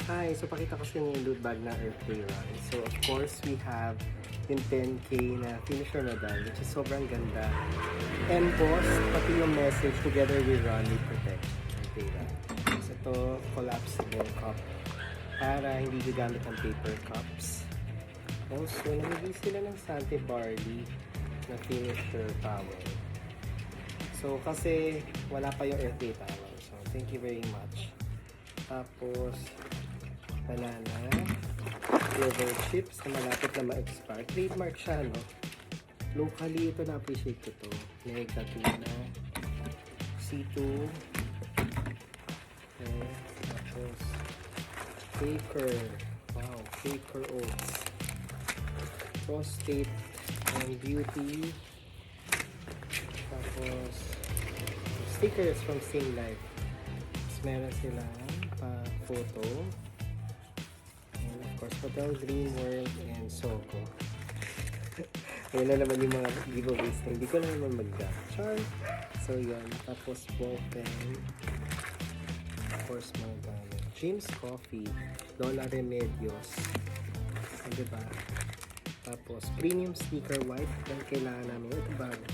Hi, so pakita ko sa inyo yung loot bag na Earthday Run. So of course, we have yung 10K na finisher medal, which is sobrang ganda. Embossed, pati yung message, together we run, we protect. Earthday Run. So ito, collapsible cup. Para hindi gagamit ng paper cups. Also, namigay sila ng Sante Barley na finisher towel. So kasi wala pa yung Earthday towel. So thank you very much. Tapos, banana, flavor chips na malapit na ma-expire. Trademark siya, no? Locally, ito na-appreciate ko to. Mega tuna, C2, okay. Tapos, Quaker, wow, Quaker oats, Prostate and Beauty, tapos, stickers from Sing Life. Tapos, meron silang pa-photo. Of course, Hotel Dream World and Soko. Ayun na naman yung mga giveaways na hindi ko na naman mag-char. So, yun. Tapos, ball pen. Of course, mga gamit. James Coffee. Lola Remedios. Diba? Tapos, premium sneaker white. Yan kailangan namin. Ito bago.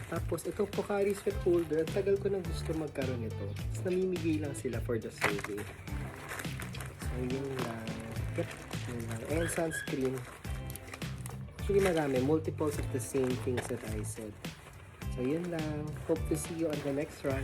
Tapos, ito Pocari Sweat holder. Ang tagal ko nang gusto magkaroon ito. Tapos, namimigay lang sila for the survey. So, yun lang. Yep. Yun lang. And sunscreen. Actually, marami. Multiples of the same things that I said. So, yun lang. Hope to see you on the next run.